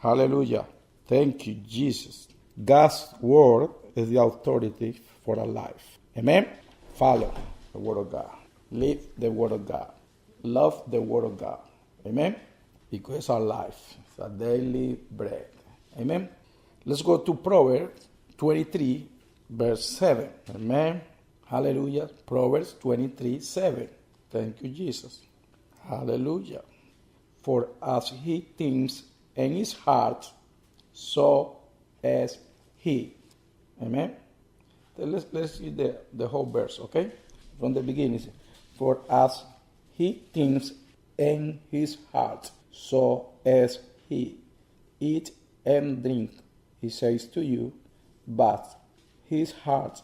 Hallelujah. Thank you, Jesus. God's word is the authority for our life. Amen? Follow the word of God. Live the word of God. Love the word of God. Amen? Because it's our life. It's our daily bread. Amen? Let's go to Proverbs 23, verse 7. Amen? Hallelujah. Proverbs 23, 7. Thank you, Jesus. Hallelujah. For as he thinks in his heart, so is he. Amen? Let's read the whole verse, okay? From the beginning. For as he thinks in his heart, so is he. Eat and drink, he says to you, but his heart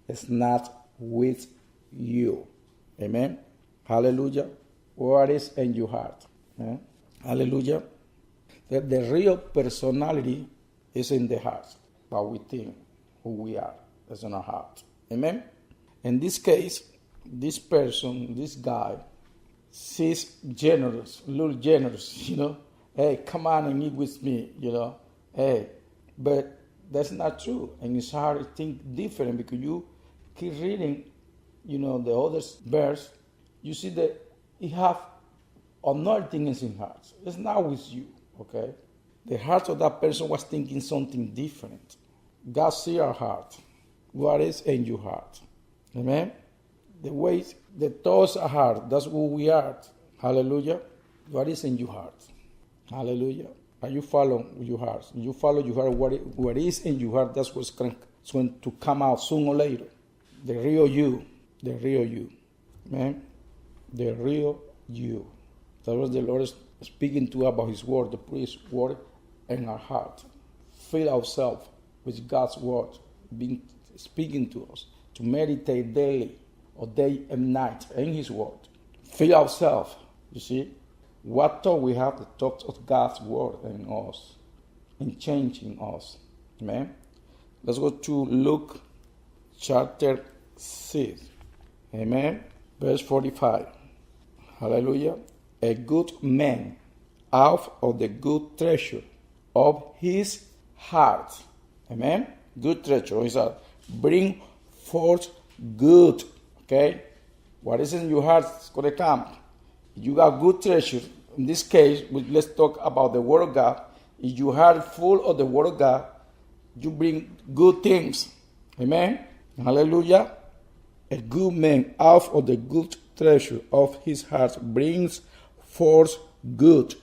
is not with you. Amen? Hallelujah. What is in your heart? Amen? Hallelujah. The real personality is in the heart. What we think, who we are, is in our heart. Amen? In this case, this person, this guy, sees generous, a little generous, Hey, come on and eat with me, Hey, but that's not true. In his heart, he thinks different because you keep reading, the other verse, you see that he have another thing in his heart. It's not with you, okay? The heart of that person was thinking something different. God sees our heart. What is in your heart? Amen? The ways, the thoughts are heart. That's who we are. Hallelujah. What is in your heart? Hallelujah. Are you following your heart? You follow your heart. What is in your heart, that's what's going to come out sooner or later. The real you. The real you. Amen? The real you. That's what the Lord is speaking to about his word, to put his word in our heart. Fill ourselves with God's word, speaking to us, to meditate daily or day and night in his word. Fill ourselves, you see. What thought we have, the thought of God's word in us, in changing us. Amen? Let's go to Luke chapter 6. Amen? Verse 45. Hallelujah. A good man out of the good treasure of his heart. Amen? Good treasure of his heart. Bring forth good. Okay? What is in your heart is going to come. You got good treasure. In this case, let's talk about the Word of God. If your heart full of the Word of God, you bring good things. Amen? Hallelujah. A good man out of the good treasure of his heart brings forth good.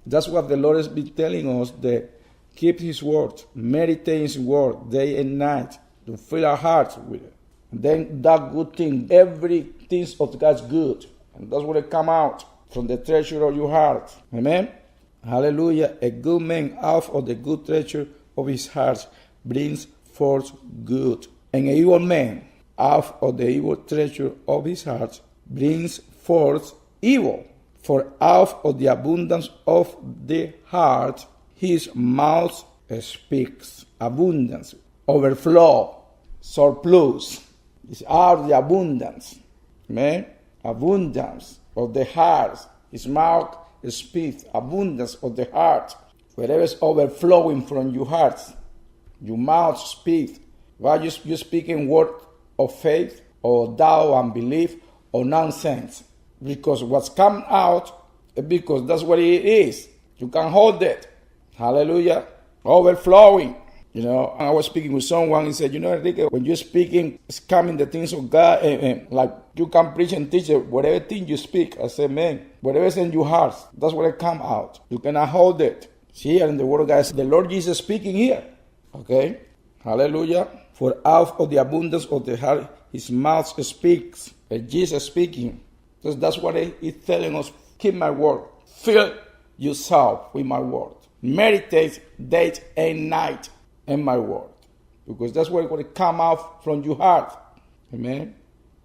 That's what the Lord has been telling us, that keep his word, meditate his word day and night, to fill our hearts with it. And then that good thing, everything of God's good. And that's what will come out from the treasure of your heart. Amen? Hallelujah. A good man out of the good treasure of his heart brings forth good. And an evil man out of the evil treasure of his heart brings forth evil. For out of the abundance of the heart his mouth speaks. Abundance, overflow, surplus. It's out of the abundance. Amen? Abundance of the heart. His mouth speaks. Abundance of the heart. Whatever is overflowing from your heart, your mouth speaks. While you speaking word of faith or doubt and belief or nonsense. Because what's come out, because that's what it is. You can hold it. Hallelujah. Overflowing. I was speaking with someone, he said, Enrique, when you're speaking, it's coming the things of God, and like you can preach and teach it, whatever thing you speak. I said, man, whatever's in your heart, that's what it come out. You cannot hold it. See, here in the Word of God, the Lord Jesus speaking here. Okay? Hallelujah. For out of the abundance of the heart, his mouth speaks. And Jesus speaking. So that's what he's telling us. Keep my word. Fill yourself with my word. Meditate day and night in my word. Because that's what is going to come out from your heart. Amen.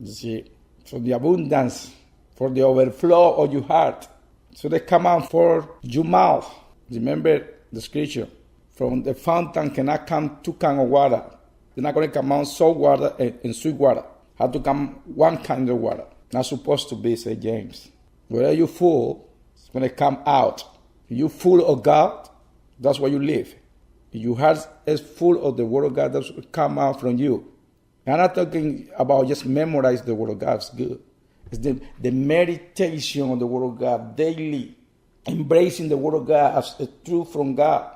You see, from the abundance, for the overflow of your heart. So they come out for your mouth. Remember the scripture. From the fountain cannot come two kinds of water. They're not going to come out salt water and sweet water. Have to come one kind of water. Not supposed to be, say James. Wherever you're full, it's going to come out. If you're full of God, That's why you live. If your heart is full of the Word of God, that's what come out from you. I'm not talking about just memorize the Word of God. It's good. It's the meditation of the Word of God daily. Embracing the Word of God as a truth from God.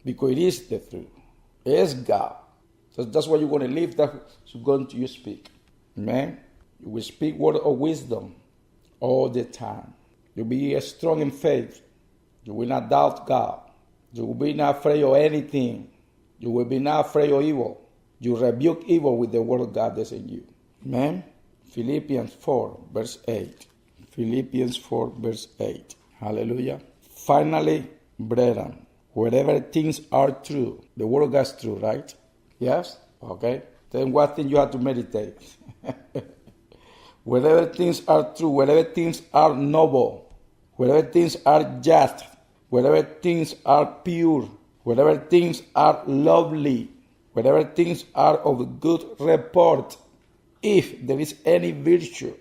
Because it is the truth. It is God. So that's why you're going to live. That's going to you speak. Amen. You will speak word of wisdom all the time. You'll be strong in faith. You will not doubt God. You will be not afraid of anything. You will be not afraid of evil. You rebuke evil with the word of God that's in you. Amen. Philippians 4, verse 8. Philippians 4, verse 8. Hallelujah. Finally, brethren, wherever things are true, the word of God is true, right? Yes? Okay. Then what thing you have to meditate? Wherever things are true, wherever things are noble, wherever things are just, wherever things are pure, wherever things are lovely, wherever things are of good report, if there is any virtue,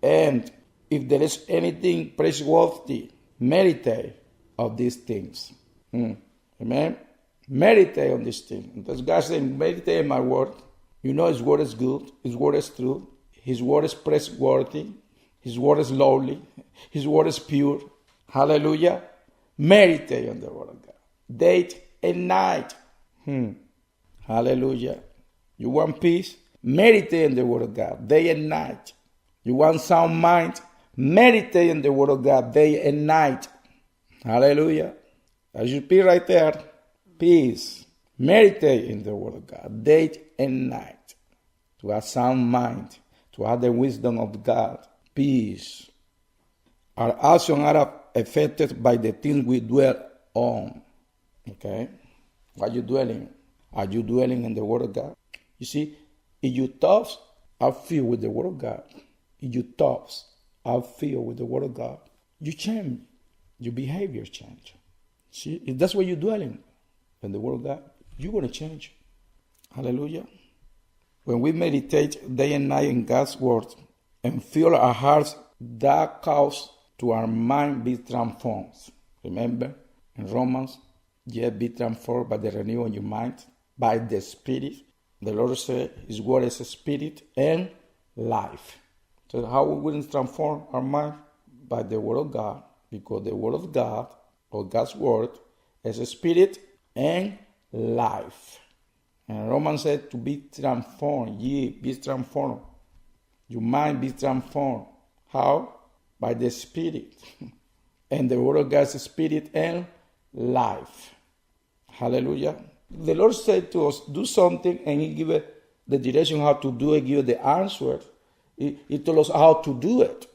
and if there is anything praiseworthy, meditate of these things. Amen? Meditate on these things. That's God saying, meditate in my word. You know His word is good. His word is true. His word is praiseworthy. His word is lowly. His word is pure. Hallelujah. Meditate on the word of God. Day and night. Hallelujah. You want peace? Meditate on the word of God. Day and night. You want sound mind? Meditate on the word of God. Day and night. Hallelujah. That should be right there. Peace. Meditate in the word of God. Day and night. To have sound mind. To have the wisdom of God. Peace. Our actions are affected by the things we dwell on. Okay? What are you dwelling? Are you dwelling in the word of God? You see, if your thoughts are filled with the word of God, if your thoughts are filled with the word of God, you change. Your behavior change. See, if that's where you're dwelling, in the word of God, you're going to change. Hallelujah. When we meditate day and night in God's word and fill our hearts, that causes to our mind be transformed. Remember, in Romans, yet be transformed by the renewal of your mind, by the Spirit. The Lord said His word is a spirit and life. So how we will transform our mind? By the word of God, because the word of God, or God's word, is a spirit and life. And Romans said to be transformed, ye be transformed. Your mind be transformed. How? By the Spirit. And the word of God is spirit and life. Hallelujah. The Lord said to us, do something, and He gave the direction how to do it, give the answer. He told us how to do it.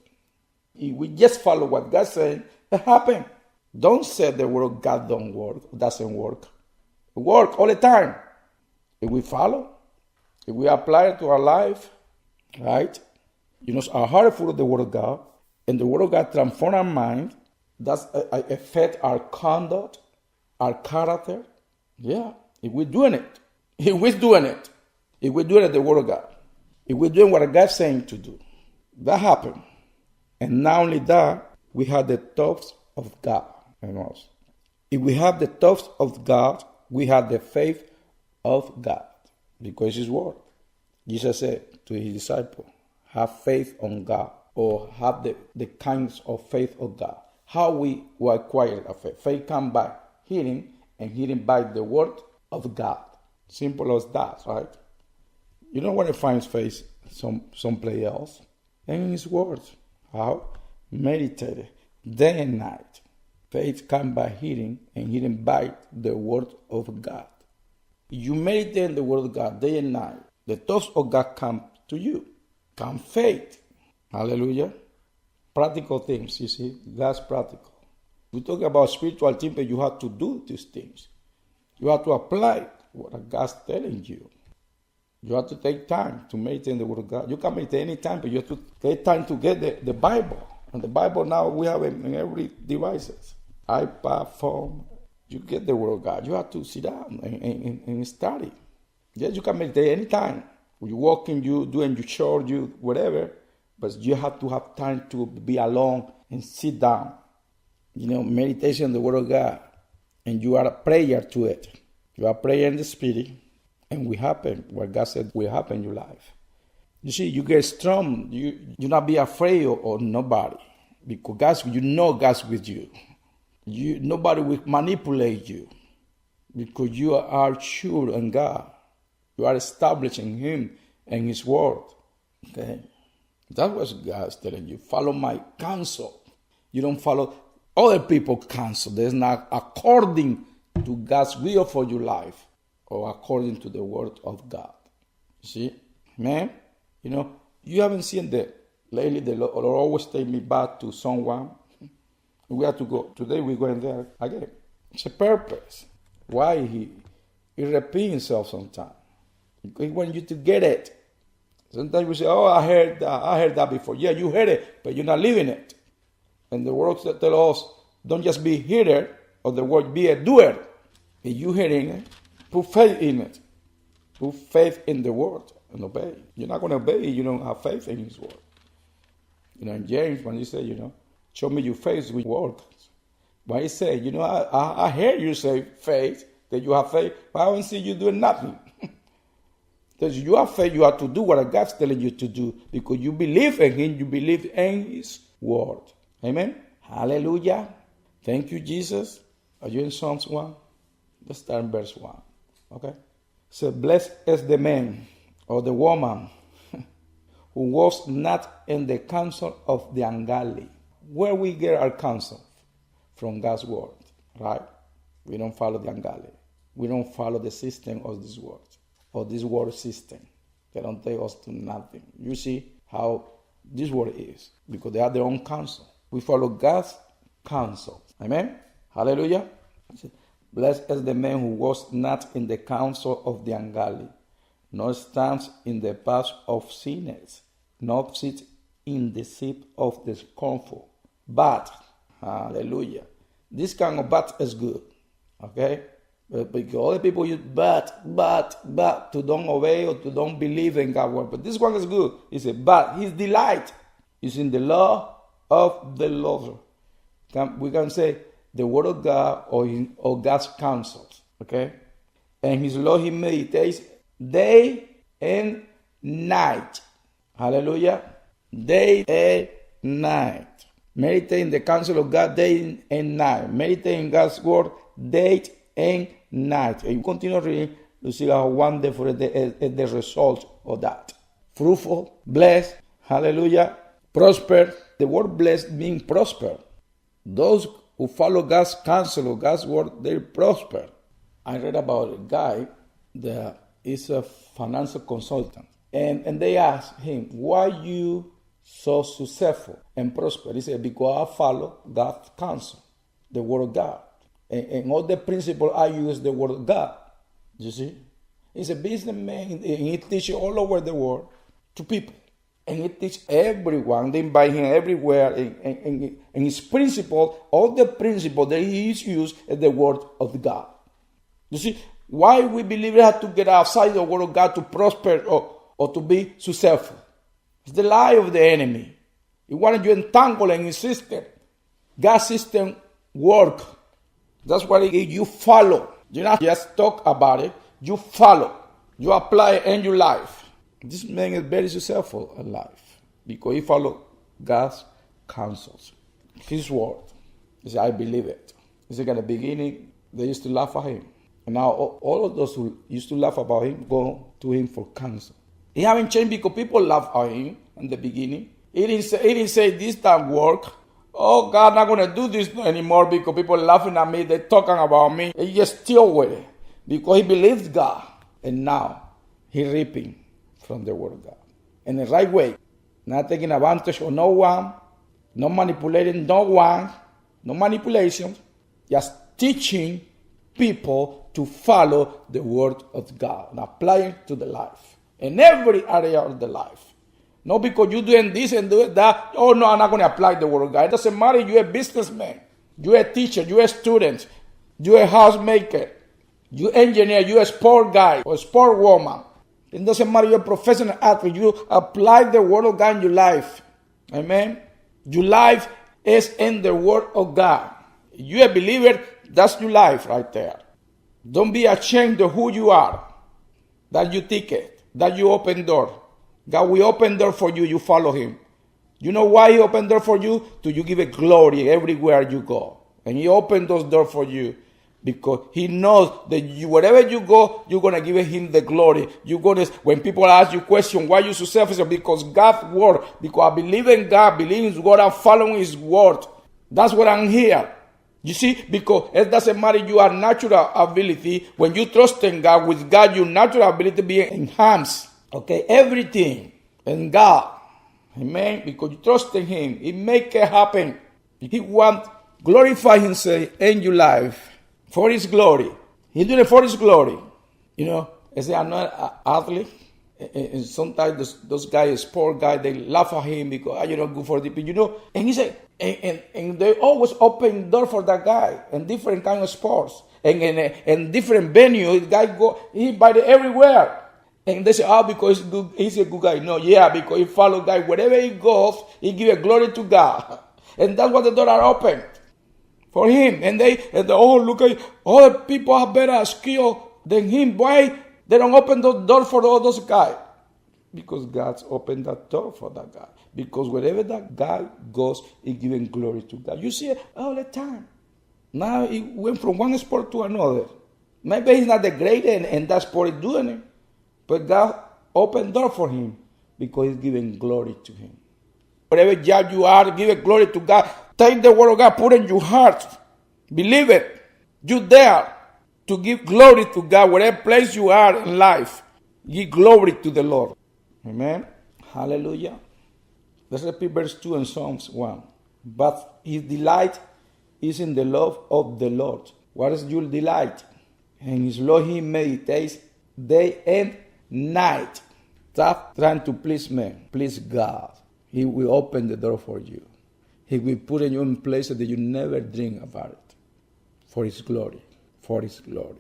If we just follow what God said, it happened. Don't say the word of God doesn't work. It works all the time. If we follow, if we apply it to our life, right? You know, our heart is full of the word of God, and the word of God transforms our mind. That's affect our conduct, our character. Yeah, if we're doing it. If we're doing it. If we're doing it, the word of God. If we're doing what God's saying to do. That happened. And not only that, we have the thoughts of God in us. If we have the thoughts of God, we have the faith of God. Because His word. Jesus said to His disciples, have faith on God, or have the kinds of faith of God. How we will acquire a faith. Faith comes by hearing, and hearing by the word of God. Simple as that, right? You don't want to find faith someplace else. And in His words, how? Meditate day and night. Faith comes by hearing, and hearing by the word of God. You meditate on the word of God day and night. The thoughts of God come to you. Come faith. Hallelujah. Practical things, you see. That's practical. We talk about spiritual things, but you have to do these things. You have to apply what God's telling you. You have to take time to meditate on the word of God. You can meditate any time, but you have to take time to get the Bible. And the Bible now we have in every devices. iPad, phone. You get the word of God. You have to sit down and study. Yes, you can meditate anytime. You walking, you doing your chore, you whatever. But you have to have time to be alone and sit down. You know, meditation on the word of God and you are a prayer to it. You are praying in the spirit, and will happen what God said will happen in your life. You see, you get strong. You not be afraid of nobody, because God's with you. Nobody will manipulate you, because you are sure in God. You are establishing Him and His word. Okay, that's what God is telling you. Follow my counsel. You don't follow other people's counsel. There's not according to God's will for your life, or according to the word of God. You see, man. You haven't seen that lately. The Lord always take me back to someone. We have to go. Today we're going there again. It's a purpose. Why he repeats himself sometimes. He wants you to get it. Sometimes we say, oh, I heard that before. Yeah, you heard it, but you're not living it. And the words that tell us, don't just be a hearer of the word, be a doer. If you're hearing it, put faith in it. Put faith in the word and obey. You're not going to obey if you don't have faith in His word. In James, when he said, show me your faith with works. When he said, I heard you say faith, that you have faith, but I haven't seen you doing nothing. Because you have faith, you have to do what God's telling you to do, because you believe in Him, you believe in His word. Amen? Hallelujah. Thank you, Jesus. Are you in Psalms 1? Let's start in verse 1. Okay? So, blessed is the man or the woman who was not in the counsel of the ungodly. Where we get our counsel? From God's word, right? We don't follow the ungodly. We don't follow the system of this world, or this world system. They don't take us to nothing. You see how this world is, because they have their own counsel. We follow God's counsel. Amen? Hallelujah. Blessed is the man who was not in the counsel of the ungodly, nor stands in the path of sinners, nor sits in the seat of the scornful. But, hallelujah, this kind of but is good, okay? Because other people use but, to don't obey or to don't believe in God's word. But this one is good. He said, but his delight is in the law of the Lord. We can say the word of God or God's counsels, okay? And his law he meditates day and night. Hallelujah. Day and night. Meditate in the counsel of God day and night. Meditate in God's word day and night. And you continue reading, you see how wonderful is the result of that. Fruitful, blessed, hallelujah, prosper. The word blessed means prosper. Those who follow God's counsel or God's word, they prosper. I read about a guy that is a financial consultant. And they asked him, why you so successful and prosper? He said, because I follow God's counsel, the word of God. And all the principles I use the word of God. You see? He's a businessman, and he teaches all over the world to people. And he teaches everyone. They invite him everywhere. And his principle, all the principles that he uses is the word of God. You see, why we believe we have to get outside the word of God to prosper or to be successful? It's the lie of the enemy. He wanted you entangled in his system. God's system work. That's why you follow. You not just talk about it. You follow. You apply it in your life. This man is very successful in life because he followed God's counsels. His word. He said, I believe it. He said, at the beginning, they used to laugh at him. And now all of those who used to laugh about him go to him for counsel. He haven't changed because people laugh at him in the beginning. He didn't say this time work. Oh, God, not going to do this anymore because people are laughing at me. They're talking about me. He just still with it because he believes God. And now he's reaping from the word of God in the right way. Not taking advantage of no one. No manipulating no one. No manipulation. Just teaching people to follow the word of God and apply it to the life. In every area of the life. Not because you're doing this and doing that. Oh, no, I'm not going to apply the word of God. It doesn't matter. You're a businessman. You're a teacher. You're a student. You're a housemaker. You're an engineer. You're a sport guy or a sport woman. It doesn't matter. You're a professional athlete. You apply the word of God in your life. Amen. Your life is in the word of God. You're a believer. That's your life right there. Don't be ashamed of who you are. That you ticket. That you open door. God will open door for you. You follow him. You know why he opened door for you? To you give it glory everywhere you go. And he opened those doors for you because he knows that wherever you go, you're going to give him the glory. You're going to, when people ask you question, why you so selfish? Because God's word, because I believe in God, believe in his word, I'm following his word. That's what I'm here. You see, because it doesn't matter your natural ability. When you trust in God, with God, your natural ability be enhanced. Okay, everything in God. Amen. Because you trust in him. He make it happen. He wants glorify himself in your life for his glory. He doing it for his glory. You know, as I'm not an athlete, and sometimes those guys, sport guys, they laugh at him because you're not good for the people, you know. And he said, and they always open door for that guy in different kind of sports. And in different venues, the guy he buy it everywhere. And they say, because he's a good guy. No, yeah, because he follow God. Wherever he goes, he give a glory to God. And that's what the doors are open for him. And they look at other people have better skill than him. Why they don't open the door for all those guys? Because God's opened that door for that guy. Because wherever that guy goes, he giving glory to God. You see it all the time. Now he went from one sport to another. Maybe he's not the greatest and that sport is doing it. But God opened door for him because he's giving glory to him. Whatever job you are, give it glory to God. Take the word of God, put it in your heart. Believe it. You dare to give glory to God. Whatever place you are in life, give glory to the Lord. Amen. Hallelujah. Let's repeat verse 2 in Psalms 1. But his delight is in the love of the Lord. What is your delight? And his law he meditates day and night. Stop trying to please men. Please God. He will open the door for you. He will put you in places that you never dream about it. For his glory. For his glory.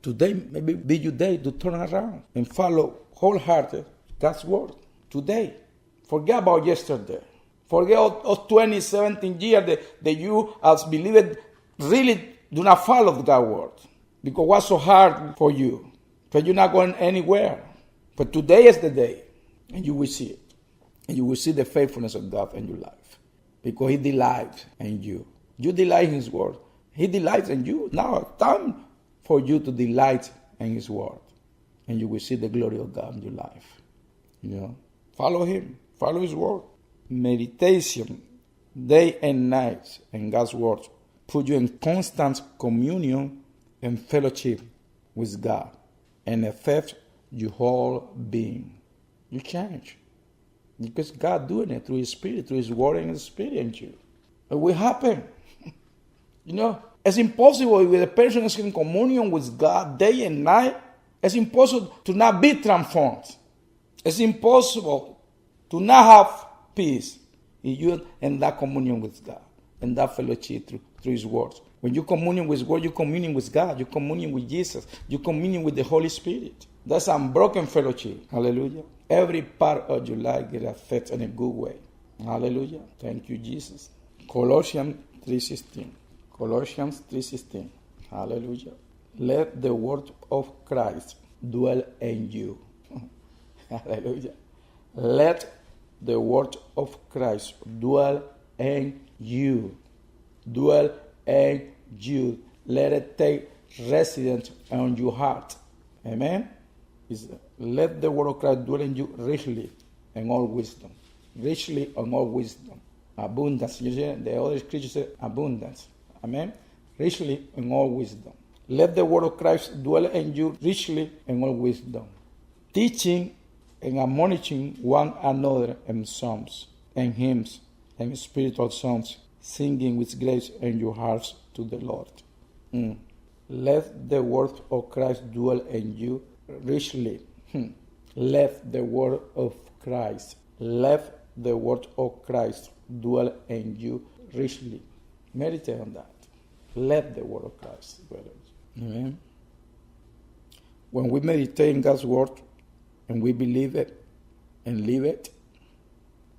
Today maybe be your day to turn around and follow wholehearted God's word. Today. Forget about yesterday. Forget all 20, 17 years that you as believers really do not follow God's word. Because what's so hard for you? But you're not going anywhere. But today is the day. And you will see it. And you will see the faithfulness of God in your life. Because he delights in you. You delight in his word. He delights in you. Now it's time for you to delight in his word. And you will see the glory of God in your life. You know, follow him. Follow his word. Meditation, day and night in God's word, put you in constant communion and fellowship with God. And affect your whole being. You change. Because God doing it through his spirit, through his word and his spirit in you. It will happen. You know, it's impossible if a person is in communion with God day and night. It's impossible to not be transformed. It's impossible to not have peace if you're in that communion with God, in that fellowship through his words. When you communion with God, you're communing with God. You're communing with Jesus. You're communing with the Holy Spirit. That's unbroken fellowship. Hallelujah. Every part of your life gets affected in a good way. Hallelujah. Thank you, Jesus. Colossians 3:16. Colossians 3:16. Hallelujah. Let the word of Christ dwell in you. Hallelujah. Let the word of Christ dwell in you. Dwell in you. Let it take residence on your heart. Amen. Let the word of Christ dwell in you richly in all wisdom. Richly in all wisdom. Abundance. You see, the other scripture says abundance. Amen. Richly in all wisdom. Let the word of Christ dwell in you richly in all wisdom. Teaching and admonishing one another in psalms and hymns and spiritual songs, singing with grace in your hearts to the Lord. Let the word of Christ dwell in you richly. Let the word of Christ. Let the word of Christ dwell in you richly. Meditate on that. Let the word of Christ dwell in you. Amen. When we meditate in God's word and we believe it and live it,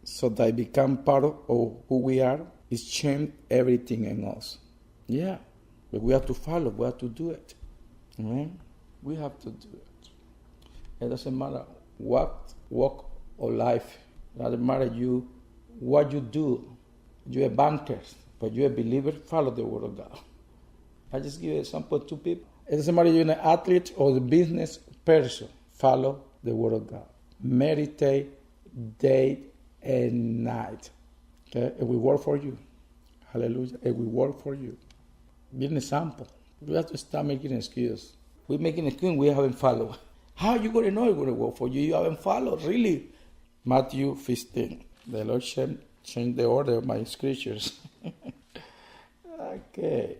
so that it become part of who we are, it's changed everything in us. Yeah. But we have to follow. We have to do it. Amen? We have to do it. It doesn't matter what walk or life. It doesn't matter what you do. You're a banker, but you're a believer. Follow the word of God. I just give an example to people. It doesn't matter if you're an athlete or a business person. Follow the word of God. Meditate day and night. Okay? It will work for you. Hallelujah. It will work for you. Be an example. We have to start making excuses. We're making excuses we haven't followed. How are you going to know it's going to work for you? You haven't followed, really. Matthew 15. The Lord changed the order of my scriptures. Okay.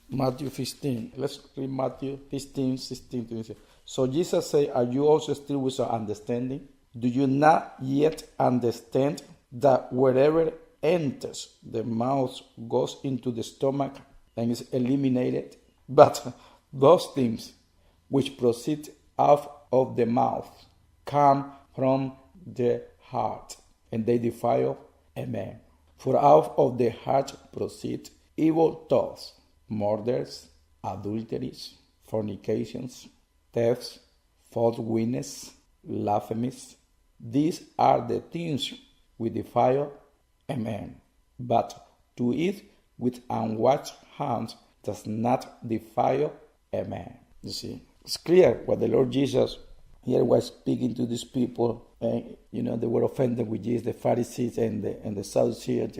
Matthew 15. Let's read Matthew 15, 16 to 17. So Jesus said, are you also still without understanding? Do you not yet understand that wherever enters the mouth goes into the stomach and is eliminated? But those things which proceed out of the mouth come from the heart, and they defile a man. For out of the heart proceed evil thoughts, murders, adulteries, fornications, thefts, false witness, blasphemies. These are the things which defile a man. But to eat with unwashed hands does not defile a man. You see, it's clear what the Lord Jesus here was speaking to these people. And, they were offended with Jesus, the Pharisees and the Sadducees.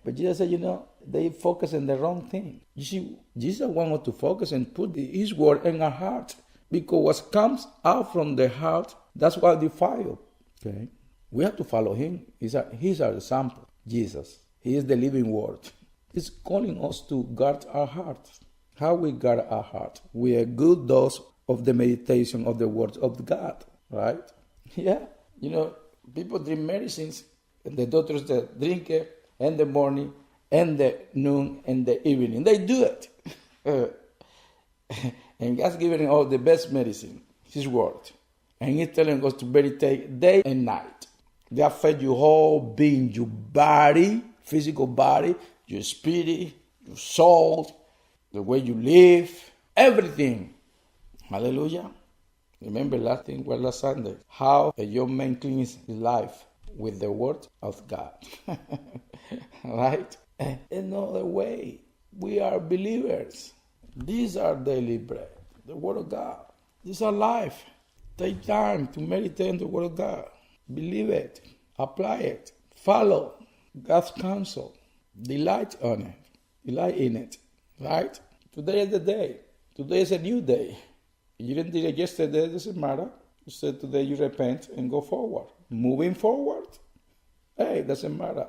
But Jesus said, they focus on the wrong thing. You see, Jesus wanted to focus and put his word in our heart. Because what comes out from the heart, that's what defile. Okay? We have to follow him. He's our example, Jesus. He is the living word. He's calling us to guard our hearts. How we guard our heart? We are good dose of the meditation of the words of God, right? Yeah. People drink medicines, and the doctors that drink it in the morning, and the noon, and the evening. They do it. And God's giving all the best medicine, his word. And he's telling us to meditate day and night. They affect your whole being, your body, physical body, your spirit, your soul, the way you live, everything. Hallelujah. Remember last Sunday, how a young man cleans his life with the word of God. Right? Another way, we are believers. These are daily bread, the word of God. These are life. Take time to meditate on the word of God. Believe it. Apply it. Follow God's counsel. Delight on it. Delight in it. Right? Today is the day. Today is a new day. You didn't do it yesterday, it doesn't matter. You said today you repent and go forward. Moving forward. Hey, it doesn't matter.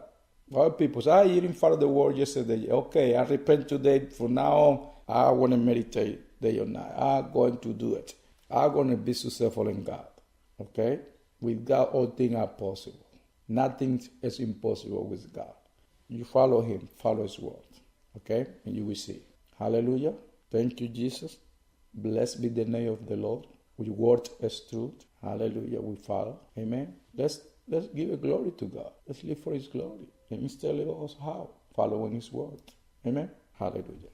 Other people say, you didn't follow the word yesterday. Okay, I repent today. From now on, I want to meditate day or night. I'm going to do it. I'm going to be successful in God. Okay? With God, all things are possible. Nothing is impossible with God. You follow him, follow his word. Okay? And you will see. Hallelujah. Thank you, Jesus. Blessed be the name of the Lord. Your word is truth. Hallelujah. We follow. Amen. Let's give a glory to God. Let's live for his glory. And he's telling us how. Following his word. Amen. Hallelujah.